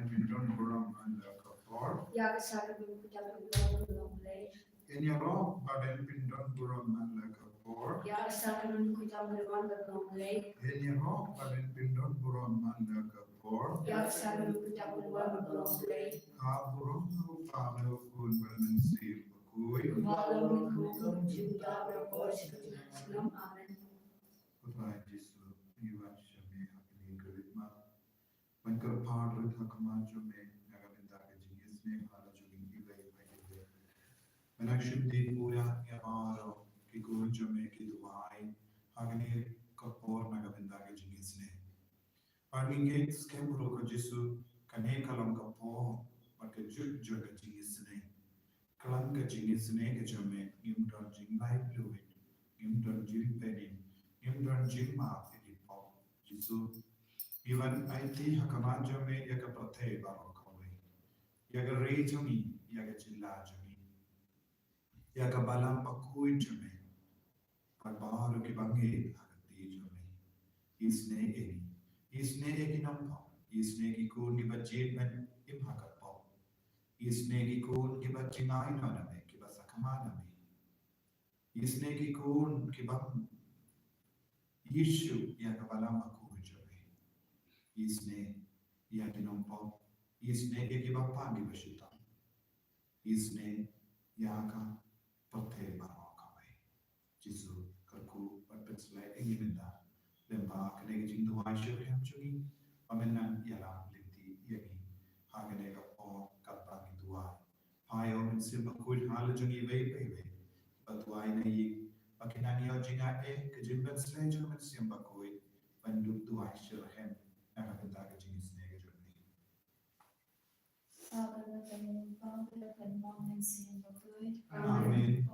pindon buram anda kapor. Ya kesana dulu kita belum mulai. Enyaro baben pindon buram anda kapor. Ya kesana dulu kita belum mulai. Enyaro baben pindon buram anda kapor. Ya kesana dulu kita belum mulai. Kaburum rupame kun bermensir bakui. Malam minggu juga berkos sebelum amin. Putra Yesus iwan shame hakni gelitma. Manker par hakma jome nagalinda ke jingisne hala jugin ilai ilai. Manakshim di puya yamaro ki gun jome ki duai hakni kapor nagalinda ke jingisne. Parminge skembro ko Yesu kane kalam kapo maka jut joga jingisne. Kalam ka jingisne ke jome imdon jingisynei-blei imdon jilpenin imdon jilma filipo Yesu Ivan IT hakamajo me yaga prate barokawe. Yaga rejami, yaga chillajami. Yaga balam pakui jame. Parbaru ki bange agati jame. Isne egi nampa. Isne ki kun ki bajit men im hakapo. Isne ki kun ki bajingai name ki basakamana me. Isne ki kun ki bam. Yishu yaga balam pakui jame. Isne yaga nampa. Isne egi bapagi bashita. Isne yaga prate barokawe. Jesu karku perpetsle egi benda. Lemba kadegi jindu aishu hem chungi. Pamenan yala linti yegi. Hagenega o katbagi duai. Payo min simba kuj hala jungi vei. Batuai na yi. Pakinani o jinga kejimben slejo min simba kuj. Banduk duai shir hem. Naga benda ke jingi snege jungi. Amen.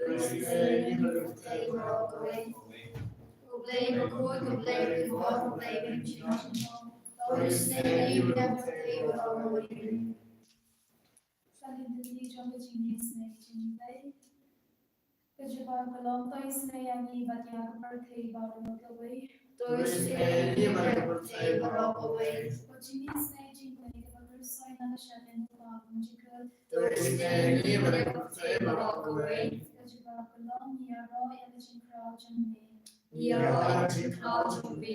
Tuesday, Thursday, Broadway. Play before, play before, play before. Thursday, Wednesday, Broadway. Salintani trong cái Jingisynei-blei. Kajaba kalong Jingisynei batya birthday Broadway. Thursday, Wednesday, Broadway. Jingisynei-blei kabarsoi na shaden kwa mujika. Thursday, Wednesday, Broadway. Kajaba kalong yaro elajin crowd jumbe. Yaro elajin crowd jumbe.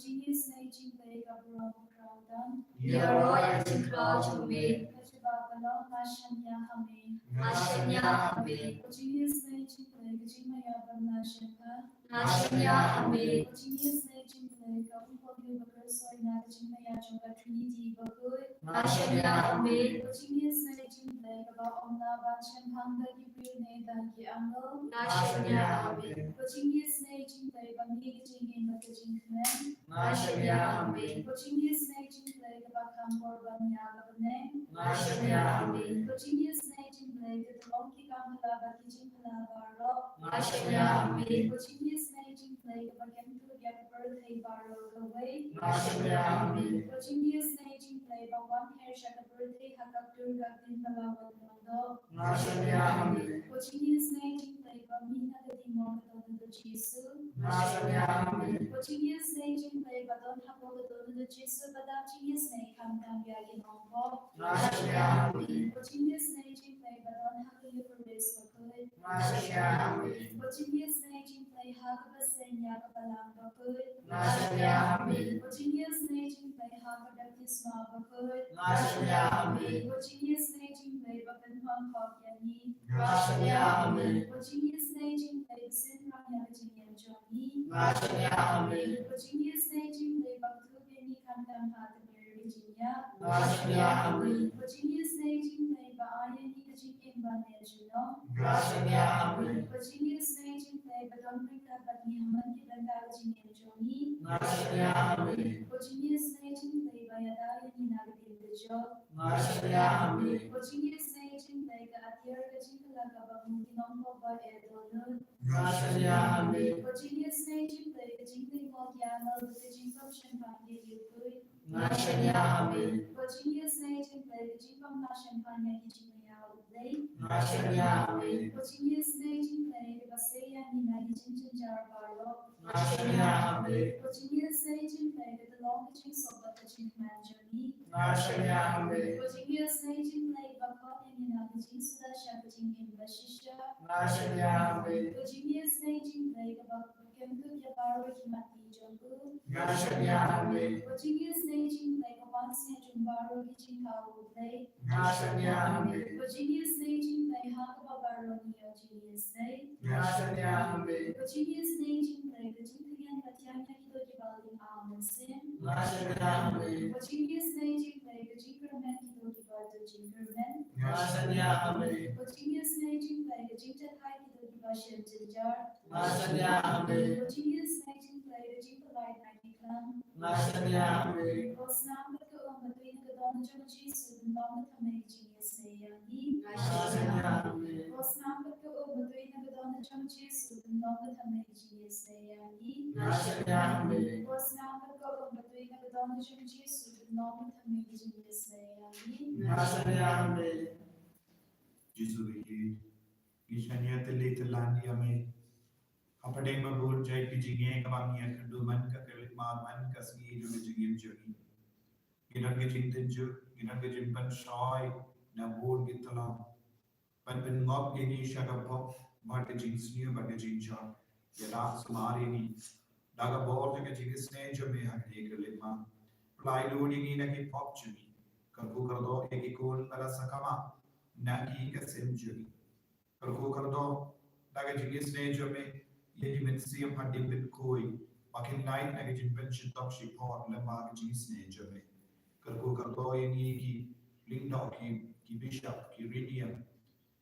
Jingisynei-blei kabarong crowdan. Yaro elajin crowd jumbe. Kajaba kalong mashanya hame. Nashanya hame. Jingisynei-blei kajimaya barnashaka. Nashanya hame. Jingisynei-blei kabumpogyo bakarsoi na kajimaya chonga Trinity bakul. Nashanya hame. Jingisynei-blei kaba omna banchan hangda gibril ne dangi angle. Nashanya hame. Jingisynei-blei bami kajingin bakajingkmen. Nashanya hame. Jingisynei-blei kaba kampor banya kabane. Nashanya hame. Jingisynei-blei katalong ki kamhala bakijinghala baro. Nashanya hame. Jingisynei-blei kaba kentu get birthday baro kaway. Nashanya hame. Jingisynei-blei bawang hair shaka birthday hakak durga din balawat mondo. Nashanya hame. Jingisynei-blei bamina kadimong katono do Jisu. Nashanya hame. Jingisynei-blei badon hapo katono do Jisu badam Jingisynei kamdam yagin hongpo. Nashanya hame. Jingisynei-blei badon hapo yuparis bakul. Nashanya hame. Jingisynei-blei hakabasen yakabalang bakul. Nashanya hame. Jingisynei-blei hakabaptisma bakul. Nashanya hame. Jingisynei-blei babenhuang kokyani. Nashanya hame. Jingisynei-blei sinrang yakajingyan jomi. Nashanya hame. Jingisynei-blei baktubeni kandam hatamir Virginia. Nashanya hame. Jingisynei-blei baayani kajingin banejuno. Nashanya hame. Jingisynei-blei badonrika badnihaman kibanda kajingyan jomi. Nashanya hame. Jingisynei-blei bayadayani nagadindajo. Nashanya hame. Jingisynei-blei ka atyar kajingkala kababmutinongko ba edonun. Nashanya hame. Jingisynei-blei kajingling mogyamal kajingkom shenpanye yukui. Nashanya hame. Jingisynei-blei kajingkom na shenpanya kijingmayaw-blei. Nashanya hame. Jingisynei-blei kabasayani na kijingjanjar baro. Nashanya hame. Jingisynei-blei kadalong kajingsoba kajingmanjani. Nashanya hame. Jingisynei-blei bakonyani na kajingsuda siya kajingin-bashisha. Nashanya hame. Jingisynei-blei kabakemtu yaparo kimati jogu. Nashanya hame. Jingisynei-blei kapansiya jumbaro kijingkawu-blei. Nashanya hame. Jingisynei-blei hakababaro niyo Jingisynei. Nashanya hame. Jingisynei-blei kajingtigan katyanya kito kibaling amonsin. Nashanya hame. Jingisynei-blei kajingkermen kito kibaldo jingkermen. Nashanya hame. Jingisynei-blei kajingtathay kito kibashem jinjar. Nashanya hame. Jingisynei-blei kajingpalay na kiklam. Nashanya hame. Rosnam katkaumatuy na kadona jang Jisu dundong natamay Jingisynei-yani. Nashanya hame. Rosnam katkaumatuy na kadona jang Jisu dundong natamay Jingisynei-yani. Nashanya hame. Rosnam katkaumatuy na kadona jang Jisu dundong natamay Jingisynei-yani. Nashanya hame. Jisu bagi Gishanya tele telani ame Hapadeng mabur jai kijinge kabang ya kendu man ka kelit ma man ka sgi jo bijingim joni ginan ge jinten jo ginan ge jinpan shoy na bur gitala pan bin ngop ge ni shaga pop mat ge jingsni ba ge jincha ya da sumari ni daga bor ge jingisne jo me ha ge kelit ma plai lo ni na ge pop joni karku kardo ek ikon bala sakama na ki ka sem joni karku kardo daga jingisne jo me yedi men siam hadim bin koi makin night na gajin ben shitop shipot le ma gajin sne jame karko kardo yeni ki linda ki bishop ki ridiam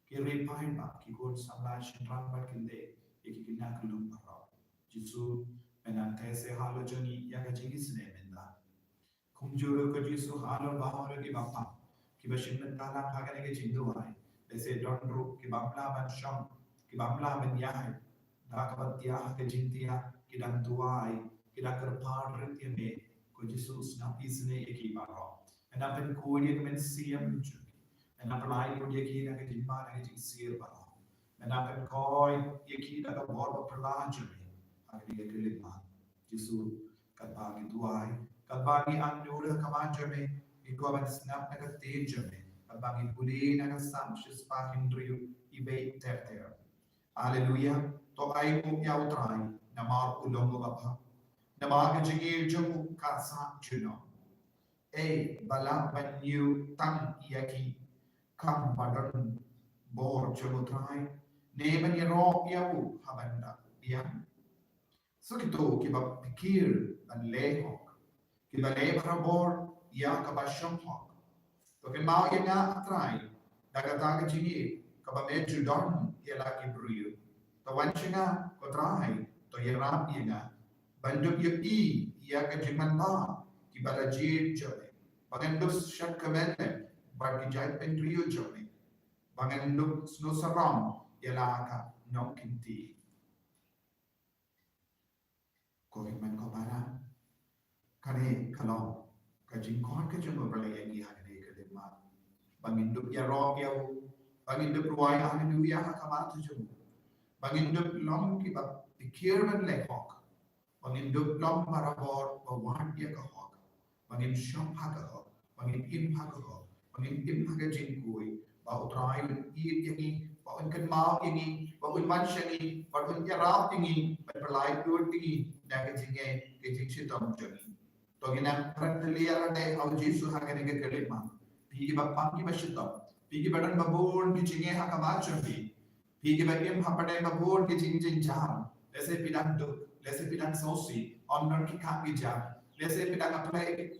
ki repain ba ki kon samla shintran ba kinde eki kinna kulum para jisu menan kaise halo joni ya gajin sne menda kumjuro ko jisu halo ba halo ki bappa ki bashin men tala phagane ke jindu ai ऐसे don रो कि बापला बन शम कि Kibamla menyai, dakabatia ke jintia, kidang tuai, kidang kerpar retiame, ko Jesus na isne ekibaro. And up in Kodia men siam ju. And up lai ko yeki na ke jimma na ke sir baro. And up in koi yeki na ka borba pralajame. Agni ekilima. Jesus katbagi tuai, katbagi anura kamajame, ikawan snap na ka tejame. Katbagi puli na ka samshis pakindriyu ibe terter. Hallelujah. To ay mo yautray na mar ulong mo bapa. Na mga kajigil jamu kasa juno. Bala banyu tang yaki kam padon bor jamutray. Neman yaro yaw habanda yan. So kito kiba pikir an lehok. Kiba lebra bor ya kabasyong hok. To kinmao yana atray. Dagataga jigil. Kaba medyo don yala kibruyo. Tawanchina kotrai to yerap yenga banduk ye ya ka jimanba ki balajir jole bangandus shat kamene bar ki jai pentriyo jole banganduk sno saram yelaka nom kinti ko himan ko para kane kalong ka jingkon ka jumo bale yangi hakane ka dema banginduk ya ro yau banginduk ruai haleluya hakamatu jumo Banginduk long ki ba pikirman le hok. Banginduk long marabor ba wan dia ka hok. Bangin shop haga hok. Bangin im haga hok. Bangin im haga jingkui. Ba utrai un iit yangi. Ba un kan mau yangi. Ba un man shangi. Ba un yarap yangi. Ba perlai duit yangi. Naga jinge ke jing shitom jangi. Togina prantalia rade au jisu haga nega kelima. Pigi ba pangi ba shitom. Pigi badan babon ki jinge haga machambi. Pigi bagim hapade babon ke jing jam. Lese pidang duk, lese pidang sosi, onnon ki kami jam. Lese pidang apply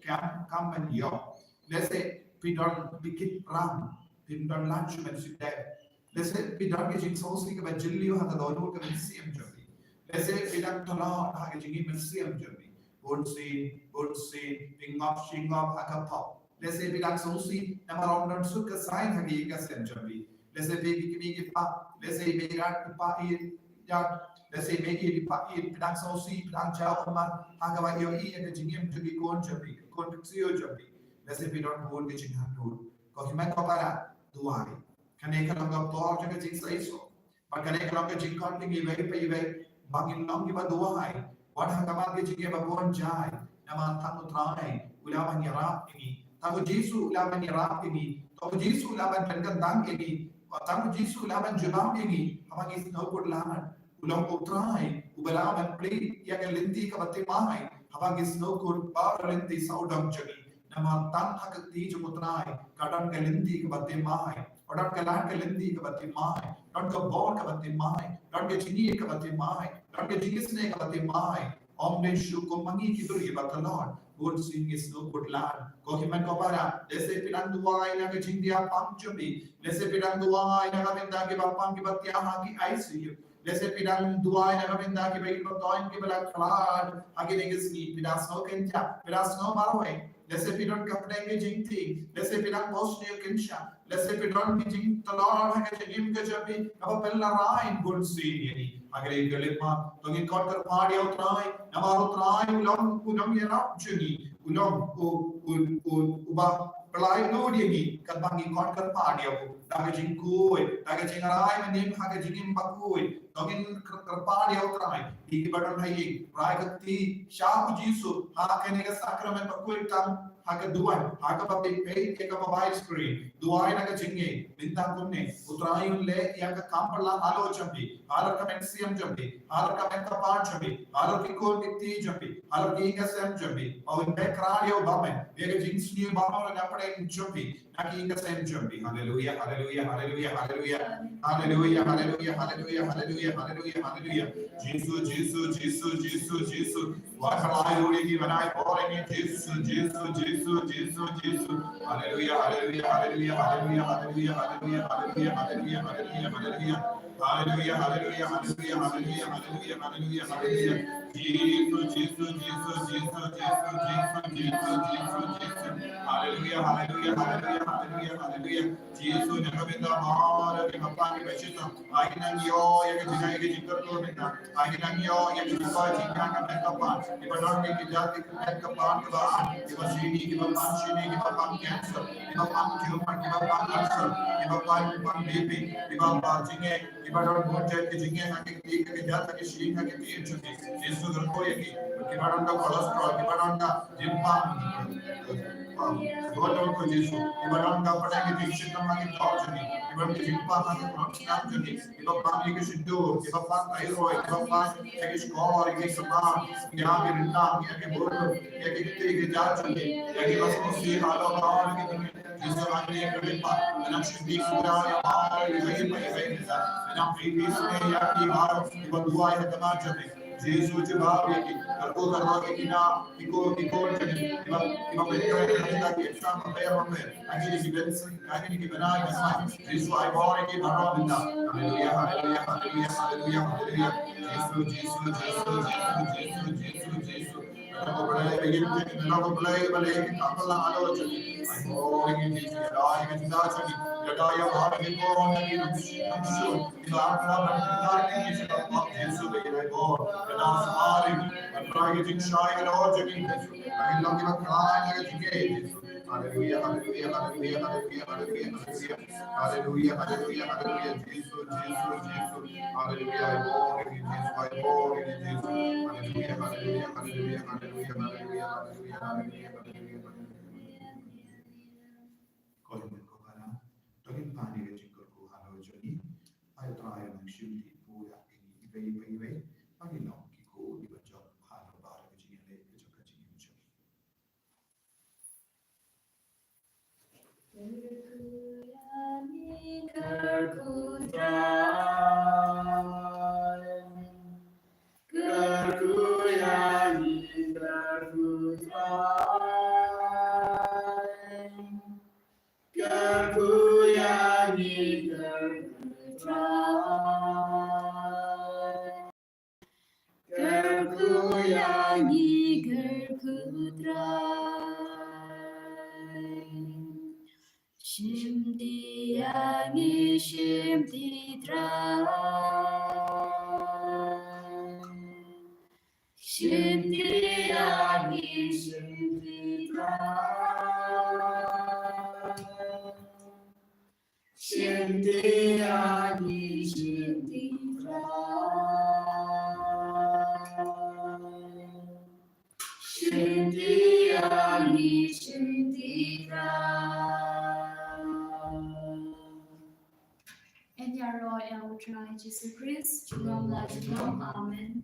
kam man yo. Lese pidon bikit ram, pidon lunch man sudde. Lese pidon ke jing sosi ke bajilliyo hata dono ke siam jabi. Lese pidang tala ha ke jingi man siam jabi. Bonsi, shingop haka pop. Lese pidang sosi nama onnon suka sign hagi ka siam jabi. Let's say big pa, let's say big pa let's say make it pa pedang sosi pedang jauh man hagawa yo and the jingim to be kon jabi kon pixio jabi let's say we don't hold the jing handle ko himan ko para duai kane ka lang to jaga jing sai so pa kane ka lang jing kon tingi ve pe ve bangin long ki ba duai what hagawa ke jing ba kon jai nama tamu trai ulaman yarap ini tamu jisu ulaman yarap ini tamu jisu ulaman tangkan dang ini tamu jisu ulaman jubam ini hamang is no good laman ulang utrai ubalaman play yang linti ka batte mai hamang is no good bar linti saudam jagi nama tang hakti jo utrai kadang ka linti ka batte mai kadang ka lan ka linti ka batte mai kadang ka bor ka batte mai kadang ka chini ka batte mai kadang ka jingisne ka batte mai omne shu ko mangi ki duri batalon good sing is no good land ko himan ko para lese pinang duai na ke jindia pam jumi lese pinang duai na kabenda ke bapam ke batya ha ki ICU lese pinang duai na kabenda ke bai toin ke bala khlad age ne ke sni pidas no kenja pidas no marwe lese pinang kapne ke jingti lese pinang bosne kensha lese pinang ke jing talor ha ke jingim ke jabi aba pella rain good sing yani agre ke lepa to ke kot kar padi utrai namaro trai ulam yarap juni ulam uba pelai no diagi katbangi kon kar padi aku daga jingkui daga jingarai menim haga jingim bakui togin kar padi utrai di badan hai rai katti shabu jisu ha kene ka sakramen bakui tam haga duan haga papi pay ke ka mobile screen duai naga jinge binta kunne utrai le ya ka kampala halo chambi halo ka mensiam chambi halo ka menta pan chambi halo ki ko mitti chambi halo ki ka sem chambi au in be kradio bamen ye ka jings new bamon na pade chambi na ki ka sem chambi hallelujah hallelujah hallelujah hallelujah hallelujah hallelujah hallelujah hallelujah hallelujah hallelujah Jesus what hallelujah ki banai boring Jesus hallelujah hallelujah hallelujah hallelujah hallelujah hallelujah hallelujah hallelujah hallelujah hallelujah hallelujah hallelujah hallelujah hallelujah hallelujah hallelujah hallelujah Jesus hallelujah hallelujah, hallelujah, hallelujah, hallelujah. Jesus, Nagabinda, Mara, Kapani, Veshita, Ainangyo, Yakajina, Yakajika, Ainangyo, Yakajika, Jinanga, Metapan, if I don't make it that, Metapan, give us Shini, give up on Shini, give up on cancer, give up on tumor, give up on cancer, give up on baby, give up on Jinge, if I don't want to Jinge, I can take a death, I can Shini, I can take it. Jesus, the Koyaki, give out on the cholesterol, give out on the Jimpa. Lord को Jesus, इबारन का पढ़े के जीवन में मांगे दौड़ चुनी, इबारन के जीवन में मांगे प्रॉक्सियाम चुनी, इबारन पानी के सिद्धू, इबारन पान थायराइड, इबारन पान एक स्कोर, एक समान, यहाँ के रिंदा, यहाँ के बोर्ड, यहाँ के कितने के जांच चुनी, यहाँ के बस उसी हालों में और के दिन जिस समय ये कभी पा, नक्शे दिख रहा है हमारे लिए ये निशा, ना प्रीवियस में या की बार इबारन दुआ है तमाम चुनी, Jesus jawab ये कि करको करवा के कि ना इको चुनी, इबारन बेटे kita kita membayar akhirnya kita benar benar Yesus ayat ini baru kita haleluya haleluya haleluya haleluya haleluya Yesus Yesus Yesus Yesus Yesus Yesus kita boleh begini kita boleh balik kita pelan aja oh ini Yesus ya ini kita jadi kita ya bahagia kita orang ini nafsu kita akan berbicara ini kita Yesus begini oh kita semari kita ini cahaya kita jadi Yesus kita kita kerana kita Hallelujah, hallelujah, hallelujah, hallelujah, hallelujah, hallelujah, hallelujah, hallelujah, Jesus, Jesus, Jesus, hallelujah, I born in Jesus, I born in Jesus, hallelujah, hallelujah, hallelujah, hallelujah, hallelujah, hallelujah, hallelujah, hallelujah. Kolin ko kana, tolin pani ke chikor ko halo joni, ay try ng shimti po ya ini ibe, pagilong kiko di ba job halo bara ke chingale ke job ke chingale. Shimdi yangi shimdi drai, shimdi yangi shimdi drai, shimdi yangi shimdi drai, shimdi yangi shimdi drai. And our Lord, our Lord Jesus Christ, Shalom, Amen.